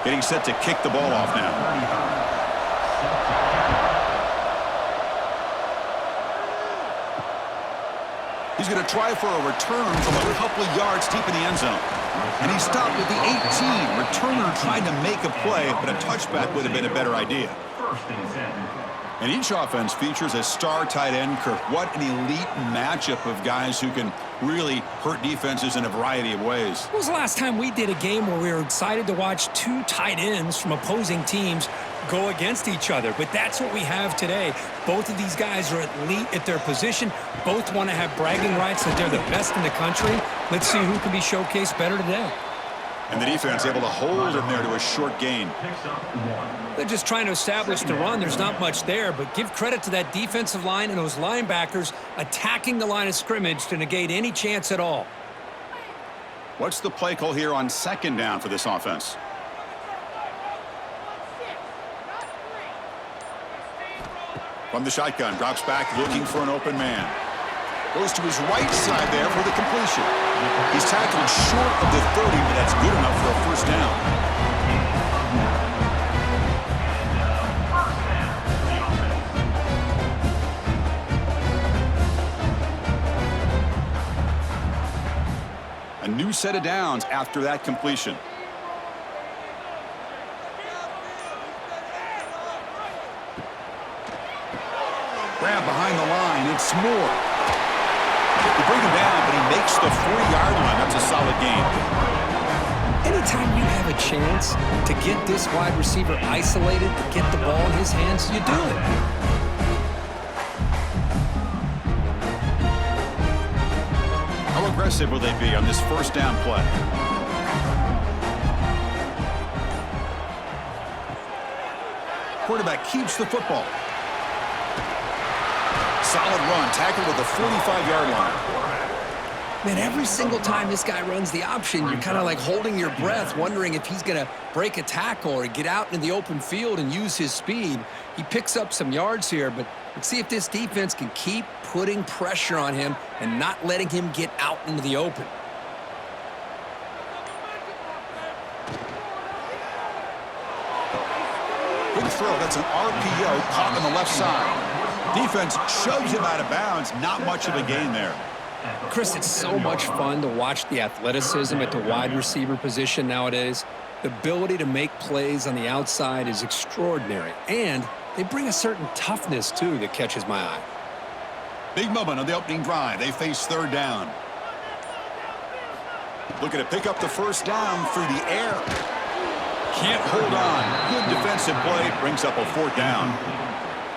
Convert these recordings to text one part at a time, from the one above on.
Getting set to kick the ball off now. He's going to try for a return from a couple of yards deep in the end zone. And he stopped at the 18. Returner tried to make a play, but a touchback would have been a better idea. And each offense features a star tight end. Kirk, what an elite matchup of guys who can really hurt defenses in a variety of ways. When was the last time we did a game where we were excited to watch two tight ends from opposing teams go against each other? But that's what we have today. Both of these guys are elite at their position. Both want to have bragging rights that they're the best in the country. Let's see who can be showcased better today. And the defense able to hold him there to a short gain. They're just trying to establish the run. There's not much there, but give credit to that defensive line and those linebackers attacking the line of scrimmage to negate any chance at all. What's the play call here on second down for this offense? From the shotgun, drops back looking for an open man. Goes to his right side there for the completion. He's tackled short of the 30, but that's good enough for a first down. A new set of downs after that completion. Grab behind the line. It's Moore. They bring him down, but he makes the 40-yard line. That's a solid gain. Anytime you have a chance to get this wide receiver isolated, to get the ball in his hands, you do it. How aggressive will they be on this first down play? Quarterback keeps the football. Solid run, tackled at the 45-yard line. Man, every single time this guy runs the option, you're kind of like holding your breath, wondering if he's going to break a tackle or get out into the open field and use his speed. He picks up some yards here, but let's see if this defense can keep putting pressure on him and not letting him get out into the open. Good throw. That's an RPO caught on the left side. Defense shoves him out of bounds. Not much of a gain there. Chris, it's so much fun to watch the athleticism at the wide receiver position nowadays. The ability to make plays on the outside is extraordinary, and they bring a certain toughness, too, that catches my eye. Big moment on the opening drive. They face third down. Looking to pick up the first down through the air. Can't hold on. Good defensive play. Brings up a fourth down.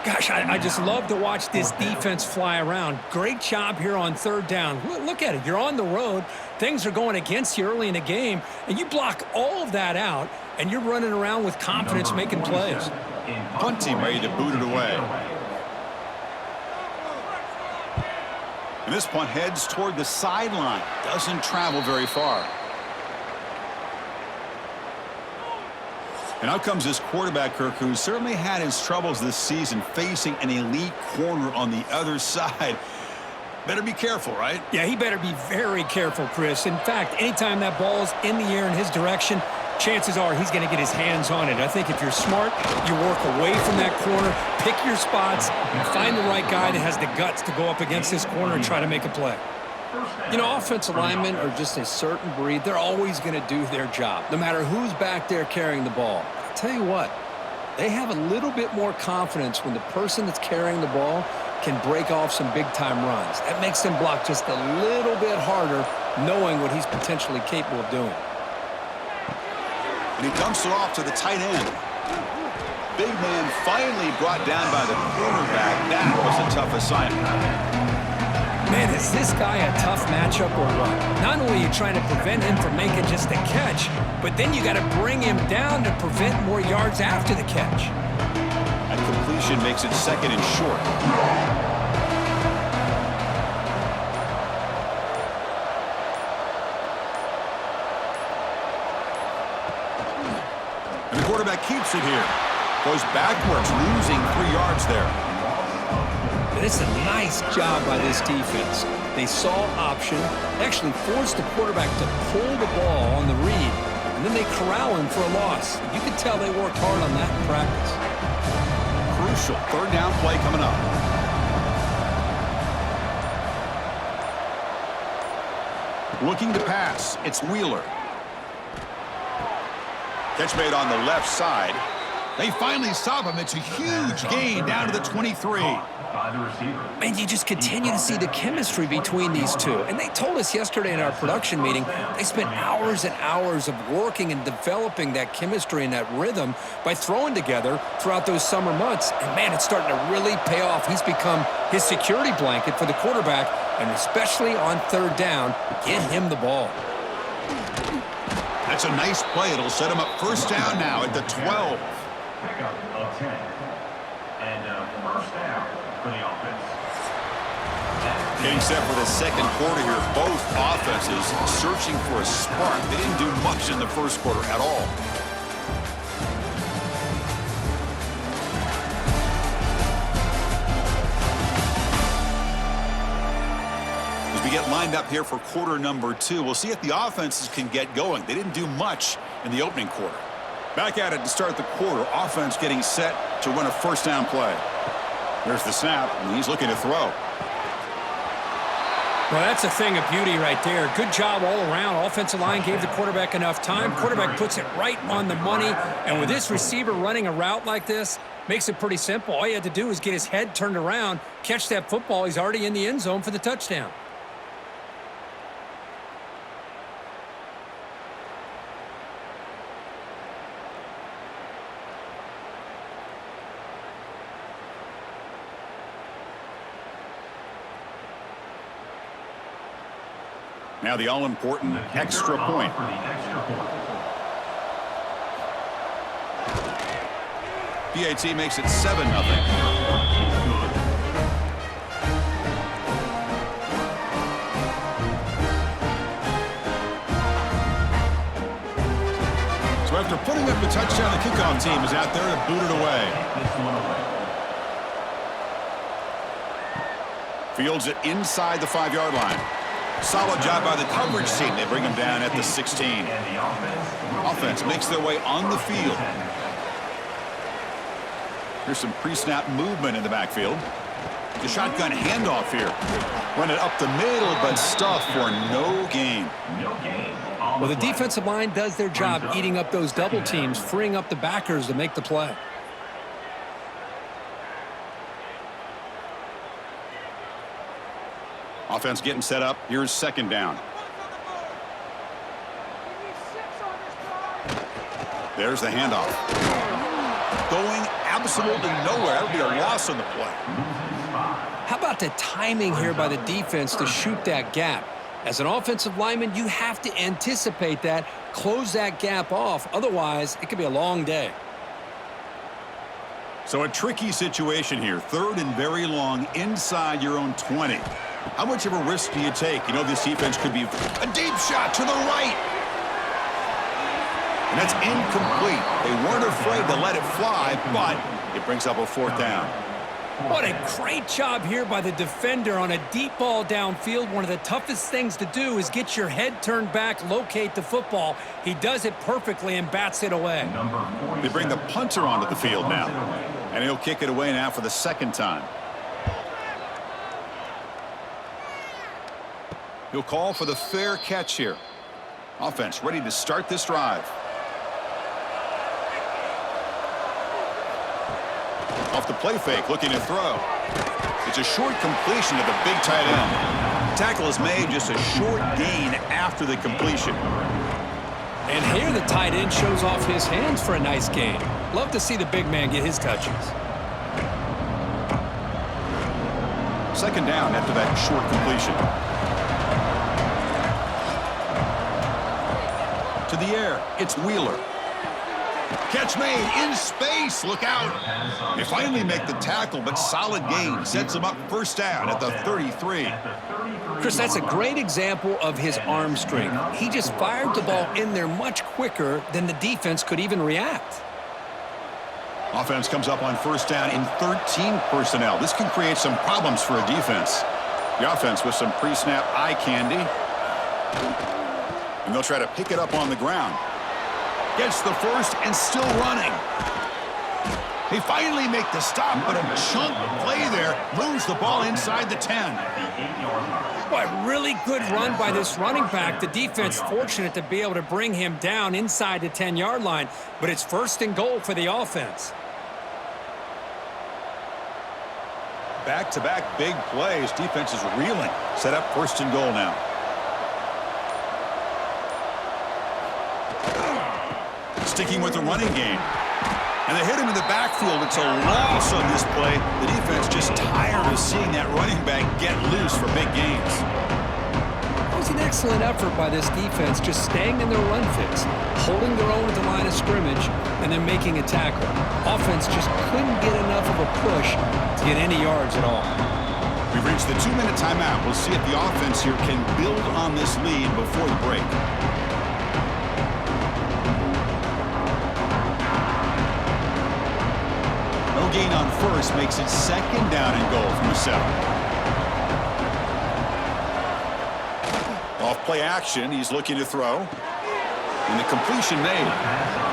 Gosh, I just love to watch this defense fly around. Great job here on third down. Look at it. You're on the road. Things are going against you early in the game, and you block all of that out, and you're running around with confidence making plays. Punt team ready to boot it away. And this punt heads toward the sideline. Doesn't travel very far. And out comes this quarterback, Kirk, who certainly had his troubles this season facing an elite corner on the other side. Better be careful, right? Yeah, he better be very careful, Chris. In fact, anytime that ball's in the air in his direction, chances are he's going to get his hands on it. I think if you're smart, you work away from that corner, pick your spots, and find the right guy that has the guts to go up against this corner and try to make a play. You know, offensive linemen are just a certain breed. They're always going to do their job, no matter who's back there carrying the ball. I'll tell you what, they have a little bit more confidence when the person that's carrying the ball can break off some big-time runs. That makes them block just a little bit harder, knowing what he's potentially capable of doing. And he dumps it off to the tight end. Big man finally brought down by the quarterback. That was a tough assignment. Man, is this guy a tough matchup or what? Not only are you trying to prevent him from making just a catch, but then you got to bring him down to prevent more yards after the catch. That completion makes it second and short. And the quarterback keeps it here. Goes backwards, losing 3 yards there. It's a nice job by this defense. They saw option, actually forced the quarterback to pull the ball on the read, and and then they corral him for a loss. You can tell they worked hard on that in practice. Crucial third down play coming up. Looking to pass. It's Wheeler. Catch made on the left side. They finally stop him. It's a huge gain down to the 23. And you just continue to see the chemistry between these two. And they told us yesterday in our production meeting, they spent hours and hours of working and developing that chemistry and that rhythm by throwing together throughout those summer months. And, man, it's starting to really pay off. He's become his security blanket for the quarterback, and especially on third down, get him the ball. That's a nice play. It'll set him up first down now at the 12. Pickup of 10. And first down for the offense. Getting set for the second quarter here. Both offenses searching for a spark. They didn't do much in the first quarter at all. As we get lined up here for quarter number 2, we'll see if the offenses can get going. They didn't do much in the opening quarter. Back at it to start the quarter. Offense getting set to run a first down play. There's the snap, and he's looking to throw. Well, that's a thing of beauty right there. Good job all around. Offensive line gave the quarterback enough time. Quarterback puts it right on the money. And with this receiver running a route like this, makes it pretty simple. All you had to do is get his head turned around, catch that football. He's already in the end zone for the touchdown. Now the all-important extra point. PAT makes it 7-0. So after putting up the touchdown, the kickoff team is out there to boot it away. Fields it inside the 5-yard line. Solid job by the coverage team. They bring him down at the 16. Offense makes their way on the field. Here's some pre-snap movement in the backfield. The shotgun handoff here. Run it up the middle, but stuffed for no gain. Well, the defensive line does their job eating up those double teams, freeing up the backers to make the play. Offense getting set up. Here's second down. There's the handoff. Going absolutely nowhere. That would be a loss on the play. How about the timing here by the defense to shoot that gap? As an offensive lineman, you have to anticipate that, close that gap off. Otherwise, it could be a long day. So a tricky situation here. Third and very long inside your own 20. How much of a risk do you take? You know this defense could be a deep shot to the right. And that's incomplete. They weren't afraid to let it fly, but it brings up a fourth down. What a great job here by the defender on a deep ball downfield. One of the toughest things to do is get your head turned back, locate the football. He does it perfectly and bats it away. They bring the punter onto the field now. And he'll kick it away now for the second time. He'll call for the fair catch here. Offense ready to start this drive. Off the play fake, looking to throw. It's a short completion to the big tight end. Tackle is made, just a short gain after the completion. And here the tight end shows off his hands for a nice gain. Love to see the big man get his touches. Second down after that short completion. To the air, it's Wheeler. Catch made in space. Look out. They finally make the tackle, but solid gain sets them up first down at the 33. Chris, that's a great example of his arm strength. He just fired the ball in there much quicker than the defense could even react. Offense comes up on first down in 13 personnel. This can create some problems for a defense. The offense with some pre-snap eye candy. And they'll try to pick it up on the ground. Gets the first and still running. They finally make the stop, but a chunk play there moves the ball inside the 10. Boy, really good run by this running back. The defense fortunate to be able to bring him down inside the 10-yard line, but it's first and goal for the offense. Back-to-back big plays. Defense is reeling. Set up first and goal now. Sticking with the running game. And they hit him in the backfield. It's a loss on this play. The defense just tired of seeing that running back get loose for big gains. It was an excellent effort by this defense, just staying in their run fits, holding their own at the line of scrimmage, and then making a tackle. Offense just couldn't get enough of a push to get any yards at all. We've reached the 2-minute timeout. We'll see if the offense here can build on this lead before the break. No gain on first makes it second down and goal from the 7. Off play action, he's looking to throw. And the completion made.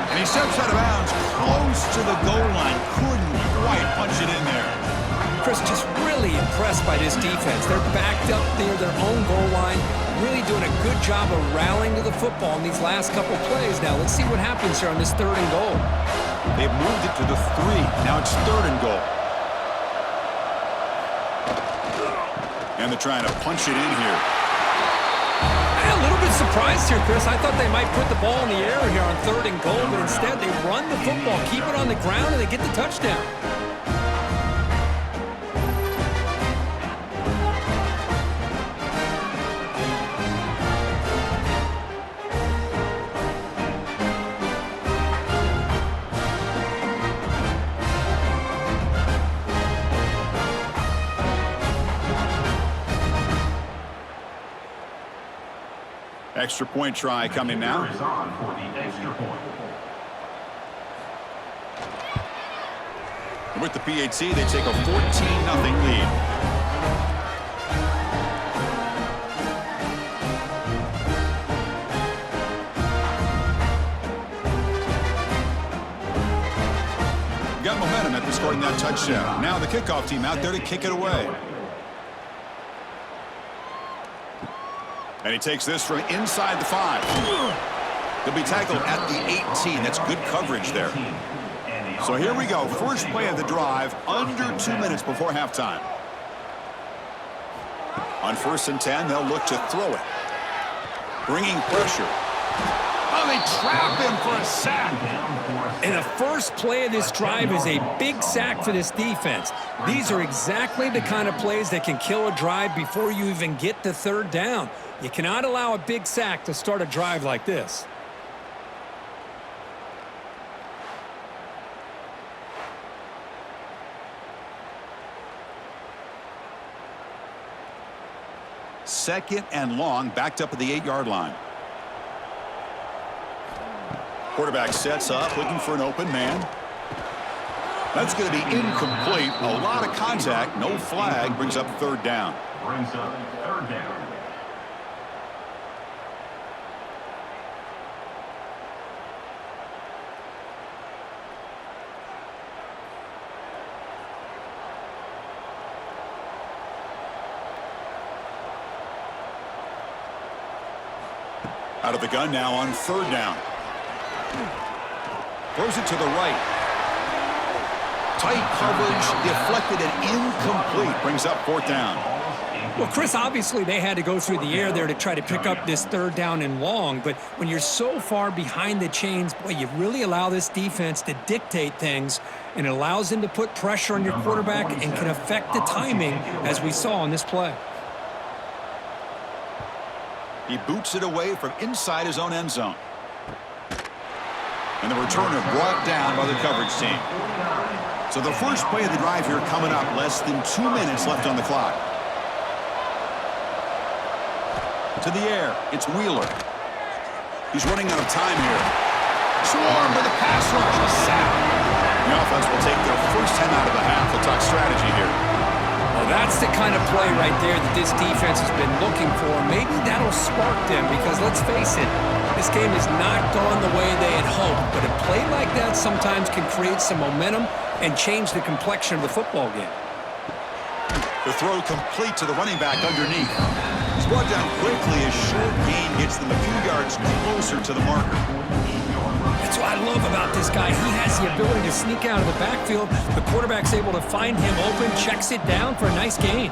And he steps out of bounds close to the goal line. Couldn't quite punch it in there. Chris, just really impressed by this defense. They're backed up near their own goal line, really doing a good job of rallying to the football in these last couple plays. Now, let's see what happens here on this third and goal. They've moved it to the 3. Now it's third and goal. And they're trying to punch it in here. A little bit surprised here, Chris. I thought they might put the ball in the air here on third and goal, but instead they run the football, keep it on the ground, and they get the touchdown. Extra point try coming now. And with the PAT, they take a 14-0 lead. Got momentum after scoring that touchdown. Now the kickoff team out there to kick it away. And he takes this from inside the 5. He'll be tackled at the 18. That's good coverage there. So here we go. First play of the drive, under 2 minutes before halftime. On 1st and 10, they'll look to throw it. Bringing pressure. Oh, they trap him for a sack. And the first play of this drive is a big sack for this defense. These are exactly the kind of plays that can kill a drive before you even get to third down. You cannot allow a big sack to start a drive like this. Second and long, backed up at the 8-yard line. Quarterback sets up, looking for an open man. That's going to be incomplete. A lot of contact, no flag, brings up third down. Out of the gun now on third down. Throws it to the right. Tight coverage, deflected and incomplete. Brings up fourth down. Well, Chris, obviously they had to go through the air there to try to pick up this third down and long, but when you're so far behind the chains, boy, you really allow this defense to dictate things, and it allows them to put pressure on your quarterback and can affect the timing, as we saw on this play. He boots it away from inside his own end zone. And the returner brought down by the coverage team. So the first play of the drive here coming up. Less than 2 minutes left on the clock. To the air, it's Wheeler. He's running out of time here. Swarmed by the pass rush. A sack. The offense will take their first 10 out of the half. They'll talk strategy here. Well, That's the kind of play right there that this defense has been looking for. Maybe that'll spark them because, let's face it, this game has not gone the way they had hoped. But a play like that sometimes can create some momentum and change the complexion of the football game. The throw complete to the running back underneath. He's brought down quickly as short gain gets them a few yards closer to the marker. That's what I love about this guy. He has the ability to sneak out of the backfield. The quarterback's able to find him open, checks it down for a nice gain.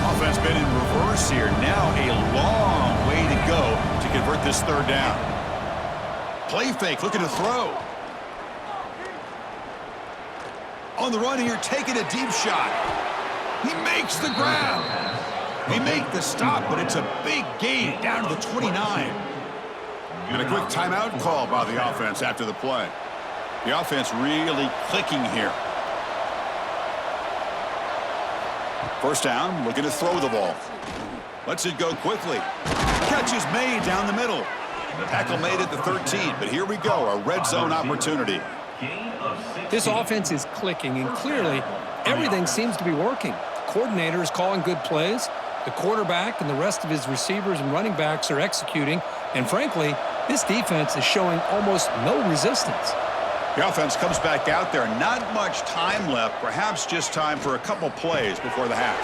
Offense been in reverse here. Now a long way to go to convert this third down. Play fake, looking to throw. On the run here, taking a deep shot. He makes the grab. They make the stop, but it's a big gain down to the 29. And a quick timeout call by the offense after the play. The offense really clicking here. First down, looking to throw the ball. Lets it go quickly. Catch is made down the middle. Tackle made at the 13, but here we go, a red zone opportunity. This offense is clicking, and clearly everything seems to be working. The coordinator is calling good plays. The quarterback and the rest of his receivers and running backs are executing. And frankly, this defense is showing almost no resistance. The offense comes back out there. Not much time left. Perhaps just time for a couple plays before the half.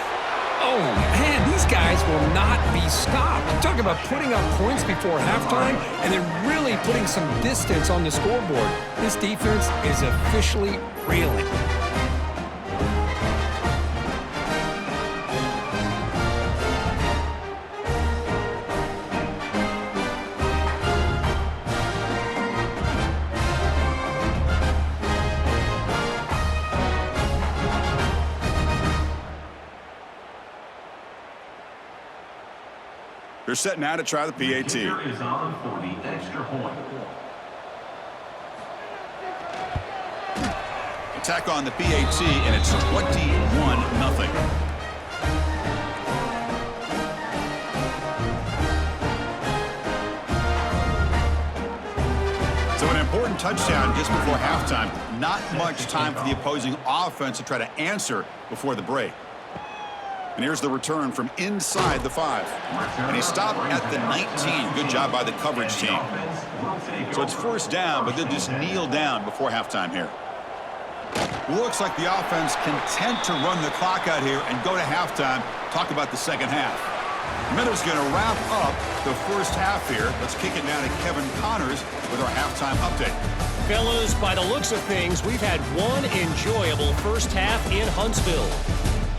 Oh, man, these guys will not be stopped. I'm talking about putting up points before halftime and then really putting some distance on the scoreboard. This defense is officially reeling. They're set now to try the PAT. Here is on for the extra point. Attack on the PAT, and it's 21-0. So an important touchdown just before halftime. Not much time for the opposing offense to try to answer before the break. And here's the return from inside the 5. And he stopped at the 19. Good job by the coverage team. So it's first down, but they'll just kneel down before halftime here. Looks like the offense content to run the clock out here and go to halftime. Talk about the second half. Miller's going to wrap up the first half here. Let's kick it down to Kevin Connors with our halftime update. Fellas, by the looks of things, we've had one enjoyable first half in Huntsville.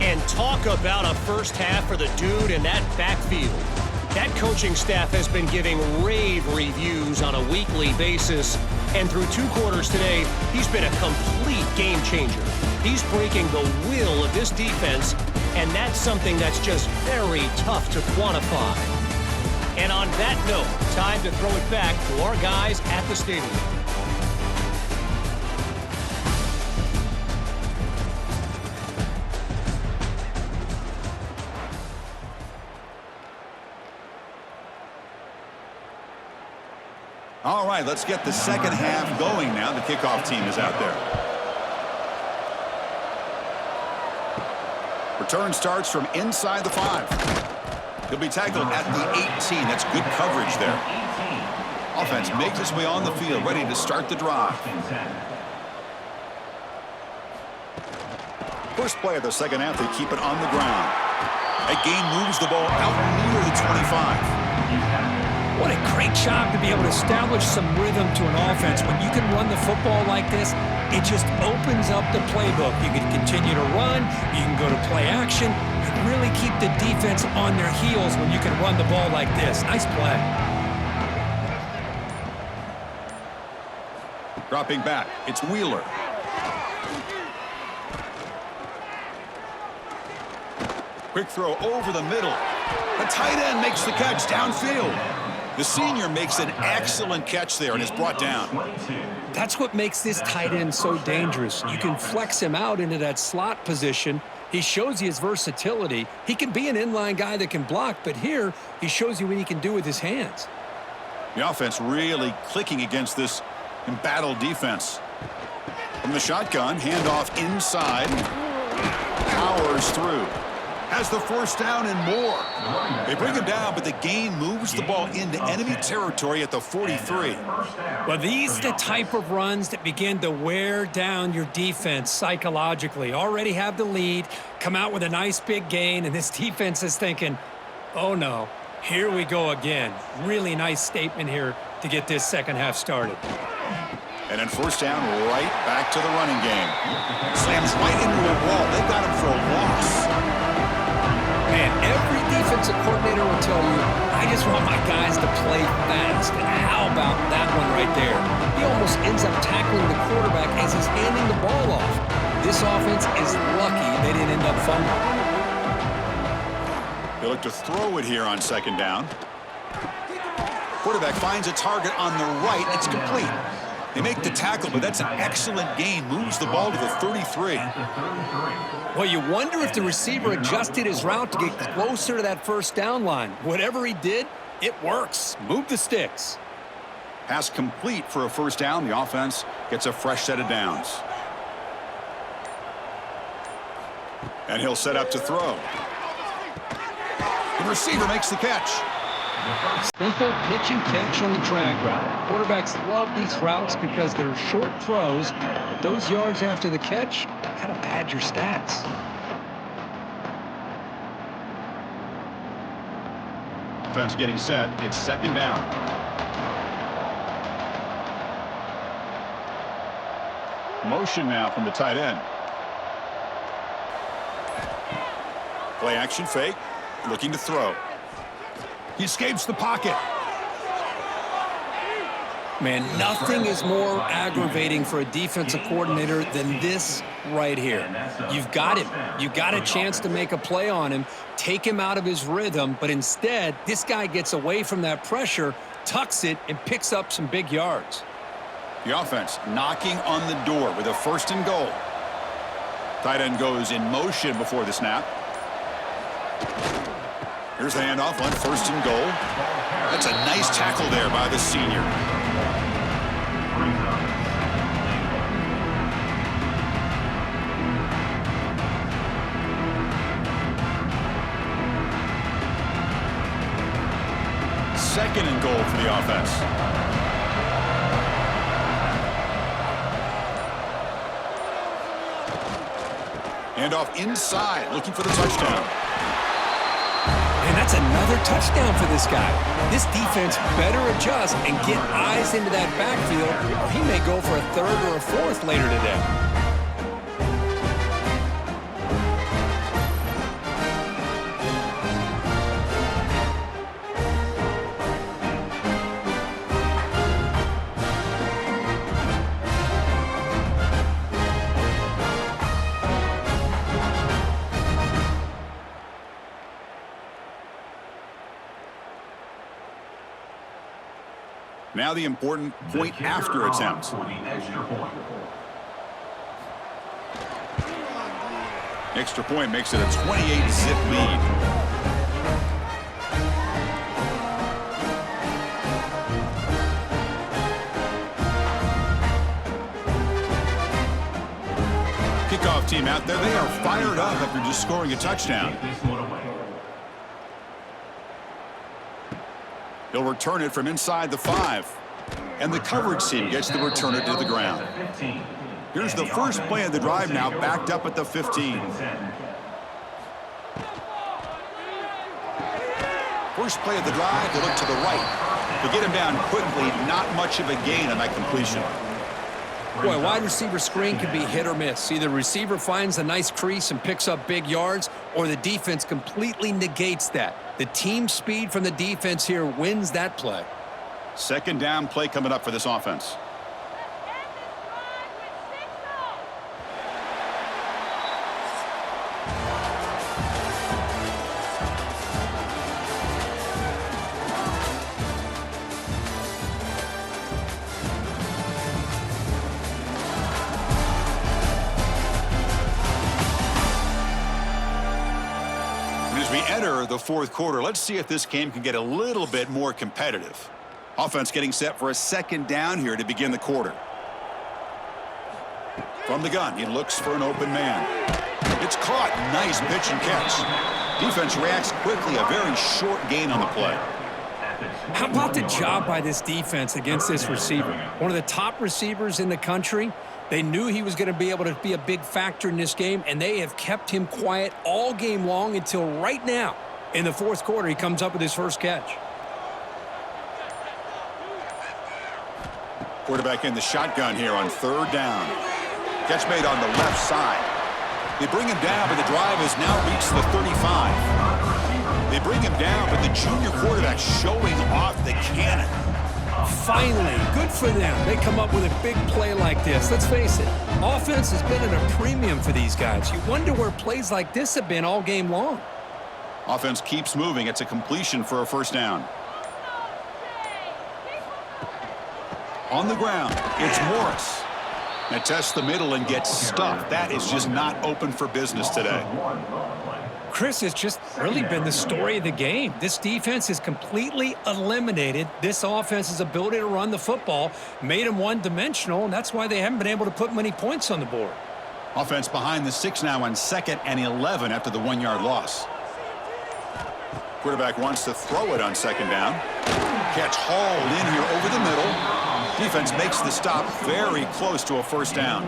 And talk about a first half for the dude in that backfield. That coaching staff has been giving rave reviews on a weekly basis. And through 2 quarters today, he's been a complete game changer. He's breaking the will of this defense, and that's something that's just very tough to quantify. And on that note, time to throw it back to our guys at the stadium. All right, let's get the second half going now. The kickoff team is out there. Return starts from inside the 5. He'll be tackled at the 18. That's good coverage there. Offense makes its way on the field, ready to start the drive. First play of the second half, they keep it on the ground. That gain moves the ball out near the 25. What a great job to be able to establish some rhythm to an offense. When you can run the football like this, it just opens up the playbook. You can continue to run. You can go to play action. You really keep the defense on their heels when you can run the ball like this. Nice play. Dropping back, it's Wheeler. Quick throw over the middle. The tight end makes the catch downfield. The senior makes an excellent catch there and is brought down. That's what makes this tight end so dangerous. You can flex him out into that slot position. He shows you his versatility. He can be an inline guy that can block, but here he shows you what he can do with his hands. The offense really clicking against this embattled defense. From the shotgun, handoff inside. Powell powers through. Has the first down and more. They bring him down, but the gain moves the ball into enemy territory at the 43. Well, these are the type of runs that begin to wear down your defense psychologically. Already have the lead, come out with a nice big gain, and this defense is thinking, oh no, here we go again. Really nice statement here to get this second half started. And then first down, right back to the running game. Slams right into a wall. They've got him for a loss. Man, every defensive coordinator will tell you, I just want my guys to play fast. And how about that one right there? He almost ends up tackling the quarterback as he's handing the ball off. This offense is lucky they didn't end up fumbling. They look to throw it here on second down. Quarterback finds a target on the right. It's complete. They make the tackle, but that's an excellent gain. Moves the ball to the 33. Well, you wonder if the receiver adjusted his route to get closer to that first down line. Whatever he did, it works. Move the sticks. Pass complete for a first down. The offense gets a fresh set of downs. And he'll set up to throw. The receiver makes the catch. Simple pitch and catch on the drag route. Quarterbacks love these routes because they're short throws, but those yards after the catch kind of pad your stats. Defense getting set. It's second down. Motion now from the tight end. Play action fake. Looking to throw. He escapes the pocket. Man, nothing is more aggravating for a defensive coordinator than this right here. You've got him. You've got a chance to make a play on him, take him out of his rhythm, but instead, this guy gets away from that pressure, tucks it, and picks up some big yards. The offense knocking on the door with a first and goal. Tight end goes in motion before the snap. Here's the handoff on first and goal. That's a nice tackle there by the senior. Second and goal for the offense. Handoff inside, looking for the touchdown. And that's another touchdown for this guy. This defense better adjust and get eyes into that backfield, or he may go for a third or a fourth later today. Now the important point after attempt. Extra point makes it a 28-zip lead. Kickoff team out there. They are fired up after just scoring a touchdown. He'll return it from inside the 5. And the coverage team gets the returner to the ground. Here's the first play of the drive now, backed up at the 15. First play of the drive, they look to the right. To get him down quickly, not much of a gain on that completion. Boy, wide receiver screen can be hit or miss. Either receiver finds a nice crease and picks up big yards, or the defense completely negates that. The team speed from the defense here wins that play. Second down play coming up for this offense. As we enter the fourth quarter, let's see if this game can get a little bit more competitive. Offense getting set for a second down here to begin the quarter. From the gun, he looks for an open man. It's caught. Nice pitch and catch. Defense reacts quickly. A very short gain on the play. How about the job by this defense against this receiver? One of the top receivers in the country. They knew he was going to be able to be a big factor in this game, and they have kept him quiet all game long until right now. In the fourth quarter, he comes up with his first catch. Quarterback in the shotgun here on third down. Catch made on the left side. They bring him down, but the drive has now reached the 35. They bring him down, but the junior quarterback showing off the cannon. Finally, good for them. They come up with a big play like this. Let's face it, offense has been at a premium for these guys. You wonder where plays like this have been all game long. Offense keeps moving. It's a completion for a first down. On the ground, it's Morris. Now tests the middle and gets stuffed. That is just not open for business today. Chris, has just really been the story of the game. This defense has completely eliminated this offense's ability to run the football, made them one-dimensional, and that's why they haven't been able to put many points on the board. Offense behind the 6 now on 2nd and 11 after the 1-yard loss. Quarterback wants to throw it on 2nd down. Catch hauled in here over the middle. Defense makes the stop very close to a first down.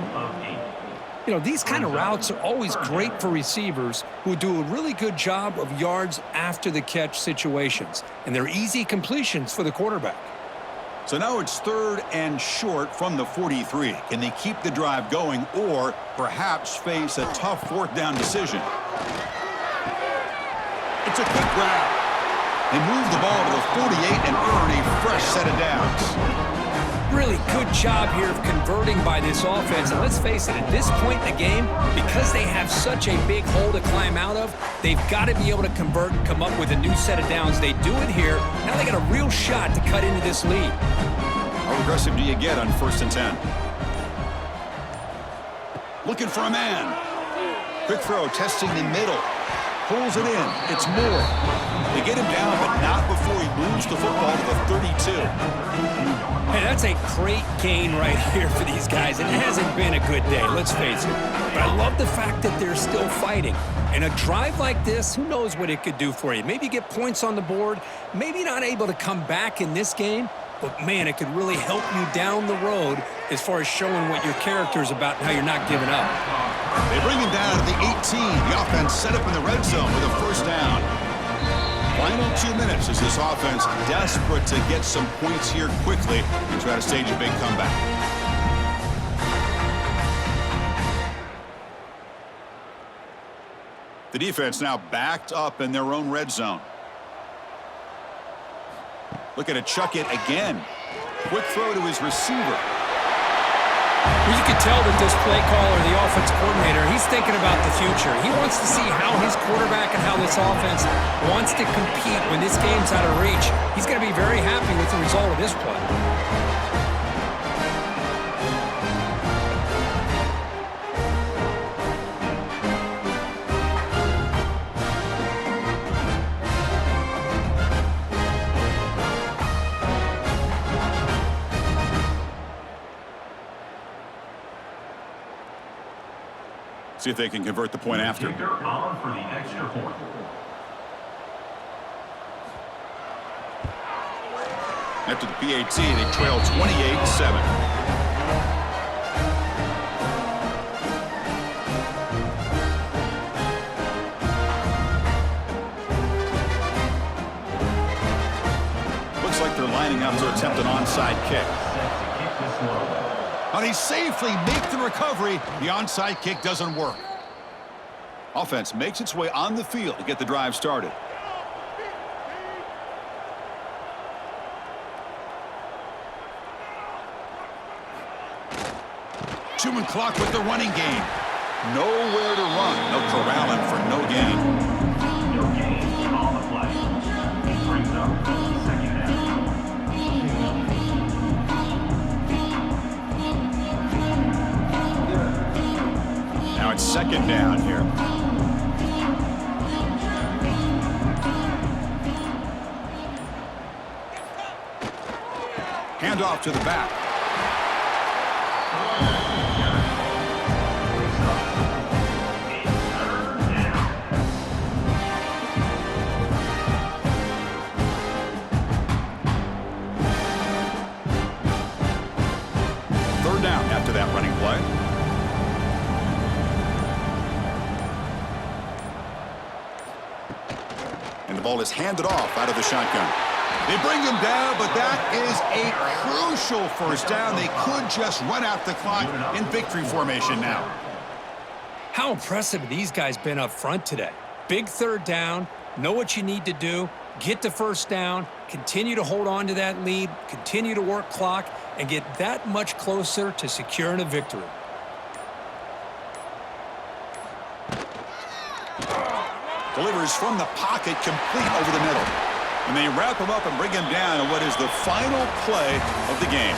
You know, these kind of routes are always great for receivers who do a really good job of yards after the catch situations. And they're easy completions for the quarterback. So now it's 3rd and short from the 43. Can they keep the drive going or perhaps face a tough 4th down decision? It's a quick grab. They move the ball to the 48 and earn a fresh set of downs. Really good job here of converting by this offense. And let's face it, at this point in the game, because they have such a big hole to climb out of, they've got to be able to convert and come up with a new set of downs. They do it here. Now they got a real shot to cut into this lead. How aggressive do you get on 1st and 10? Looking for a man. Quick throw, testing the middle. Pulls it in. It's Moore. They get him down, but not before he moves the football to the 32. Hey, that's a great gain right here for these guys. And it hasn't been a good day, let's face it. But I love the fact that they're still fighting. And a drive like this, who knows what it could do for you. Maybe get points on the board. Maybe not able to come back in this game. But, man, it could really help you down the road as far as showing what your character is about and how you're not giving up. They bring him down to the 18. The offense set up in the red zone with a first down. Final 2 minutes as this offense desperate to get some points here quickly and try to stage a big comeback. The defense now backed up in their own red zone. Looking to chuck it again. Quick throw to his receiver. Well, you can tell that this play caller, the offensive coordinator, he's thinking about the future. He wants to see how his quarterback and how this offense wants to compete when this game's out of reach. He's going to be very happy with the result of this play. See if they can convert the point after. Kicker on for the extra point. After the PAT, they trail 28-7. Looks like they're lining up to attempt an onside kick. And he safely makes the recovery. The onside kick doesn't work. Offense makes its way on the field to get the drive started. Two-man clock with the running game. Nowhere to run. They'll corral him for no gain. No gain on the play. Brings up 2nd down. Now it's 2nd down here. Handoff to the back. And the ball is handed off out of the shotgun. They bring him down, but that is a crucial first down. They could just run out the clock in victory formation now. How impressive have these guys been up front today? Big third down, know what you need to do, get the first down, continue to hold on to that lead, continue to work clock, and get that much closer to securing a victory. Delivers from the pocket, complete over the middle. And they wrap him up and bring him down in what is the final play of the game.